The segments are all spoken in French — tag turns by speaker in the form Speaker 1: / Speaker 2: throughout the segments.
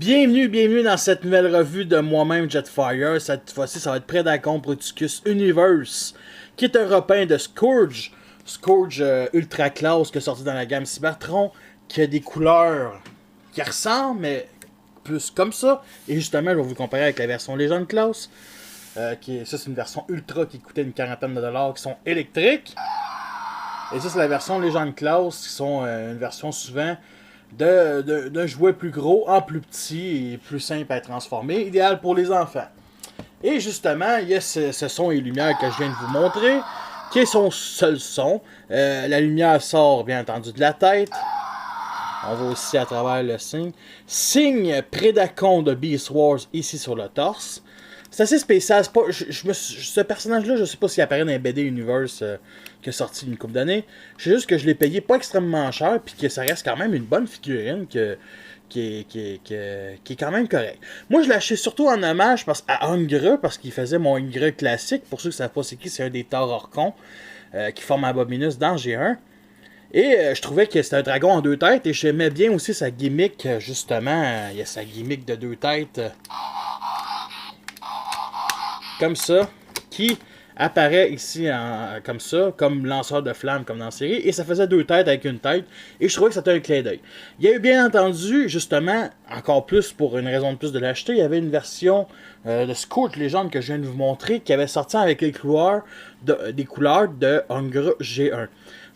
Speaker 1: Bienvenue dans cette nouvelle revue de moi-même Jetfire. Cette fois-ci, ça va être Predacon Bruticus Universe, qui est un repeint de Scourge. Scourge Ultra Class qui est sorti dans la gamme Cybertron, qui a des couleurs qui ressemblent, mais plus comme ça. Et justement, je vais vous comparer avec la version Legend Class. Ça, c'est une version Ultra qui coûtait une quarantaine de dollars, qui sont électriques. Et ça, c'est la version Legend Class, qui sont une version souvent d'un jouet plus gros en plus petit et plus simple à transformer, idéal pour les enfants. Et justement, il y a ce son et lumière que je viens de vous montrer, qui est son seul son. La lumière sort bien entendu de la tête. On voit aussi à travers le signe. Signe Predacon de Beast Wars ici sur le torse. C'est assez spécial. C'est pas, ce personnage-là, je sais pas s'il apparaît dans les BD Universe qui est sorti une couple d'années. C'est juste que je l'ai payé pas extrêmement cher, puis que ça reste quand même une bonne figurine qui est quand même correcte. Moi, je l'ai acheté surtout en hommage à Hungre, parce qu'il faisait mon Hungre classique. Pour ceux qui ne savent pas c'est qui, c'est un des Thor Orcons qui forme Abominus dans G1. Et je trouvais que c'était un dragon en deux têtes, et j'aimais bien aussi sa gimmick, justement. Il y a sa gimmick de deux têtes. Comme ça, qui apparaît ici comme ça, comme lanceur de flammes, comme dans la série, et ça faisait deux têtes avec une tête, et je trouvais que c'était un clin d'œil. Il y a eu bien entendu, justement, encore plus pour une raison de plus de l'acheter, il y avait une version de Scourge Legend que je viens de vous montrer, qui avait sorti avec les couleurs des couleurs de Hungre G1.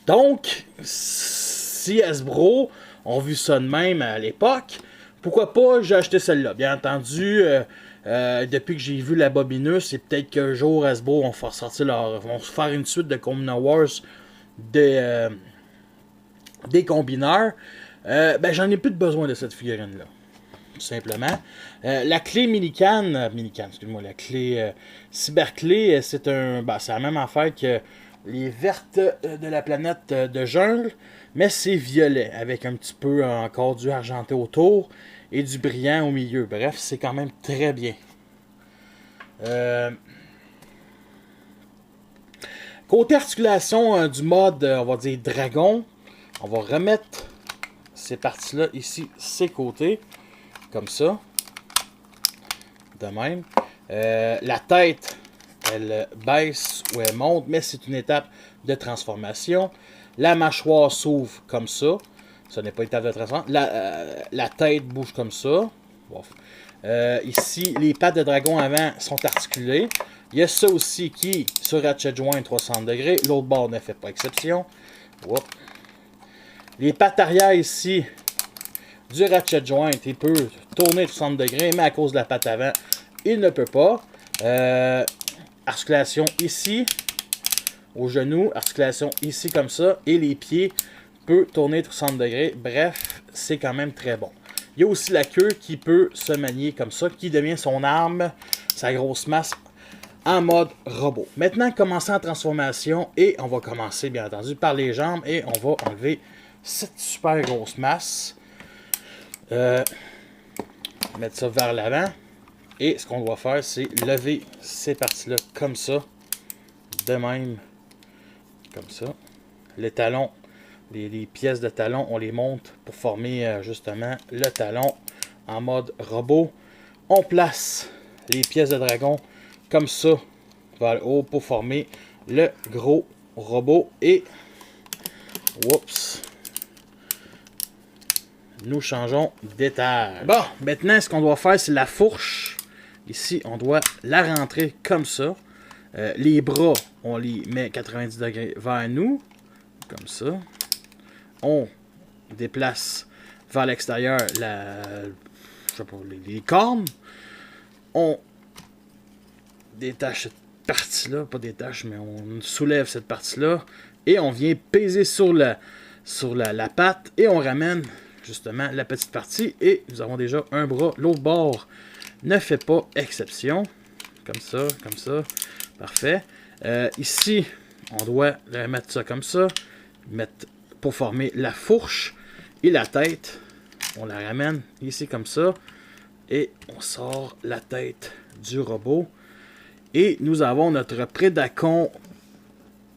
Speaker 1: Donc, si Hasbro ont vu ça de même à l'époque, pourquoi pas j'ai acheté celle-là. Bien entendu, depuis que j'ai vu la Abominus, et peut-être qu'un jour Hasbro vont faire une suite de Combiner Wars des combineurs. J'en ai plus de besoin de cette figurine-là. Tout simplement. La clé la clé cyberclé, c'est la même affaire que les vertes de la planète de jungle, mais c'est violet, avec un petit peu encore du argenté autour et du brillant au milieu. Bref, c'est quand même très bien. Côté articulation du mode, on va dire dragon, on va remettre ces parties-là ici, ces côtés, comme ça. De même. La tête, elle baisse ou elle monte, mais c'est une étape de transformation. La mâchoire s'ouvre comme ça. Ce n'est pas une étape de transformation. La tête bouge comme ça. Ici, les pattes de dragon avant sont articulées. Il y a ça aussi qui, sur Ratchet Joint 360 degrés. L'autre bord ne fait pas exception. Whoop. Les pattes arrière ici, du Ratchet Joint, il peut tourner 60 degrés, mais à cause de la patte avant, il ne peut pas. Articulation ici, au genou, articulation ici comme ça, et les pieds peuvent tourner 60 degrés. Bref, c'est quand même très bon. Il y a aussi la queue qui peut se manier comme ça, qui devient son arme, sa grosse masse, en mode robot. Maintenant, commencer en transformation, et on va commencer bien entendu par les jambes, et on va enlever cette super grosse masse. Mettre ça vers l'avant. Et ce qu'on doit faire, c'est lever ces parties-là comme ça. De même. Comme ça. Les talons, les pièces de talon, on les monte pour former justement le talon en mode robot. On place les pièces de dragon comme ça vers le haut pour former le gros robot. Et oups, nous changeons d'étage. Bon, maintenant, ce qu'on doit faire, c'est la fourche. Ici, on doit la rentrer comme ça. Les bras, on les met 90 degrés vers nous. Comme ça. On déplace vers l'extérieur les cornes. On détache cette partie-là. Pas détache, mais on soulève cette partie-là. Et on vient peser sur la patte. Et on ramène justement la petite partie. Et nous avons déjà un bras. L'autre bord ne fait pas exception. Comme ça. Parfait. Ici, on doit remettre ça comme ça. Mettre pour former la fourche et la tête. On la ramène ici comme ça. Et on sort la tête du robot. Et nous avons notre Predacon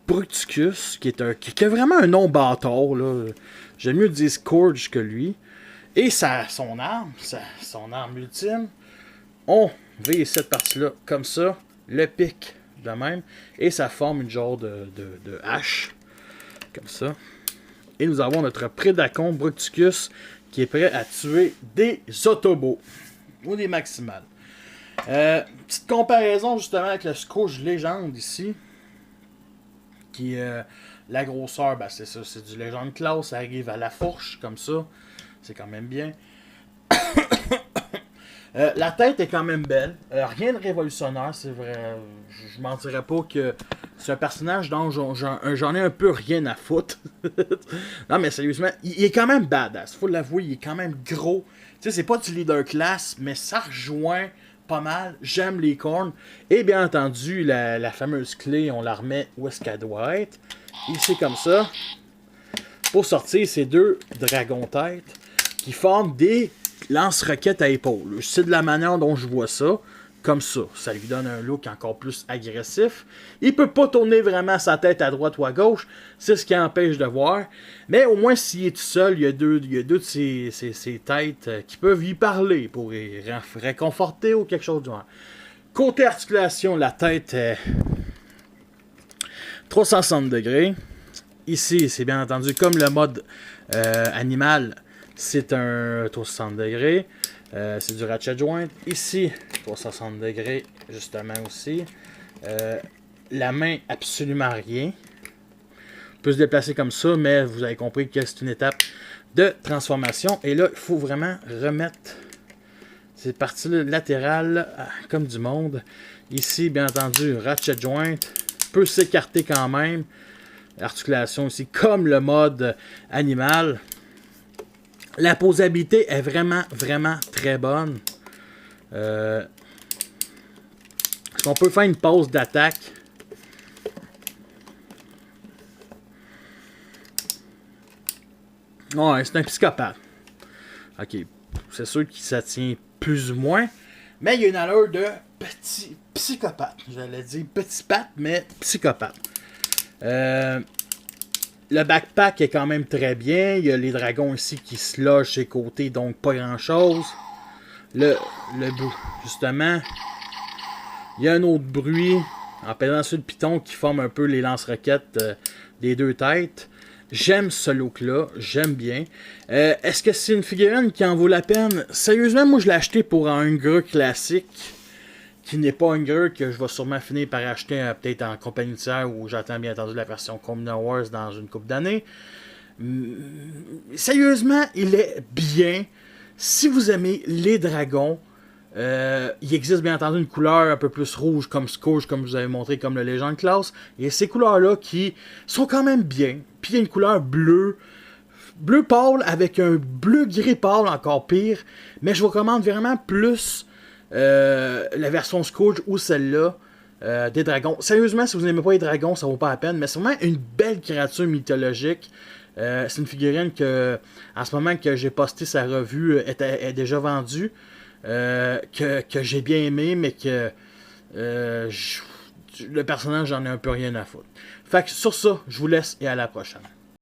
Speaker 1: Bruticus, qui a vraiment un nom bâtard. J'aime mieux dire Scourge que lui. Et son arme ultime, on vise cette partie-là comme ça, le pic de même, et ça forme une genre de hache, comme ça. Et nous avons notre Prédacon Bruticus qui est prêt à tuer des Autobots, ou des Maximales. Petite comparaison justement avec le Scourge Légende ici, qui la grosseur, ben c'est ça, c'est du Légende classe, ça arrive à la fourche, comme ça, c'est quand même bien. La tête est quand même belle. Rien de révolutionnaire, c'est vrai. Je mentirais pas que c'est un personnage dont j'en ai un peu rien à foutre. Non, mais sérieusement, il est quand même badass. Faut l'avouer, il est quand même gros. Tu sais, c'est pas du leader class, mais ça rejoint pas mal. J'aime les cornes. Et bien entendu, la fameuse clé, on la remet où est-ce qu'elle doit être. Ici, comme ça. Pour sortir ces deux dragons-têtes qui forment des lance-roquettes à épaules. C'est de la manière dont je vois ça. Comme ça. Ça lui donne un look encore plus agressif. Il peut pas tourner vraiment sa tête à droite ou à gauche. C'est ce qui empêche de voir. Mais au moins, s'il est tout seul, il y a deux de ses têtes qui peuvent y parler pour y réconforter ou quelque chose du genre. Côté articulation, la tête est 360 degrés. Ici, c'est bien entendu comme le mode animal. C'est un 360 degrés. C'est du ratchet joint. Ici, 360 degrés, justement aussi. La main, absolument rien. On peut se déplacer comme ça, mais vous avez compris que c'est une étape de transformation. Et là, il faut vraiment remettre ces parties latérales comme du monde. Ici, bien entendu, ratchet joint. Peut s'écarter quand même. Articulation aussi, comme le mode animal. La posabilité est vraiment, vraiment très bonne. Est-ce qu'on peut faire une pause d'attaque? Ouais, c'est un psychopathe. Ok, c'est sûr qu'il ça tient plus ou moins. Mais il y a une allure de petit psychopathe. J'allais dire petit patte, mais psychopathe. Le backpack est quand même très bien. Il y a les dragons ici qui se logent ses côtés, donc pas grand chose. Le bout, justement, il y a un autre bruit en pesant sur le piton qui forme un peu les lance-roquettes des deux têtes. J'aime ce look-là, j'aime bien. Est-ce que c'est une figurine qui en vaut la peine? Sérieusement, moi je l'ai acheté pour un Hunger classique, qui n'est pas un Hunger que je vais sûrement finir par acheter peut-être en compagnie tiers ou j'attends bien entendu la version Combiner Wars dans une couple d'années. Sérieusement, il est bien. Si vous aimez les dragons, il existe bien entendu une couleur un peu plus rouge comme Scourge, comme je vous avais montré, comme le Legend Class. Et ces couleurs-là qui sont quand même bien. Puis il y a une couleur bleue. Bleu pâle avec un bleu gris pâle encore pire. Mais je vous recommande vraiment plus la version Scourge ou celle-là des dragons. Sérieusement, si vous n'aimez pas les dragons, ça vaut pas la peine. Mais c'est vraiment une belle créature mythologique. C'est une figurine que, en ce moment que j'ai posté sa revue, est déjà vendue. Que j'ai bien aimé, mais que le personnage, j'en ai un peu rien à foutre. Fait que sur ça, je vous laisse et à la prochaine.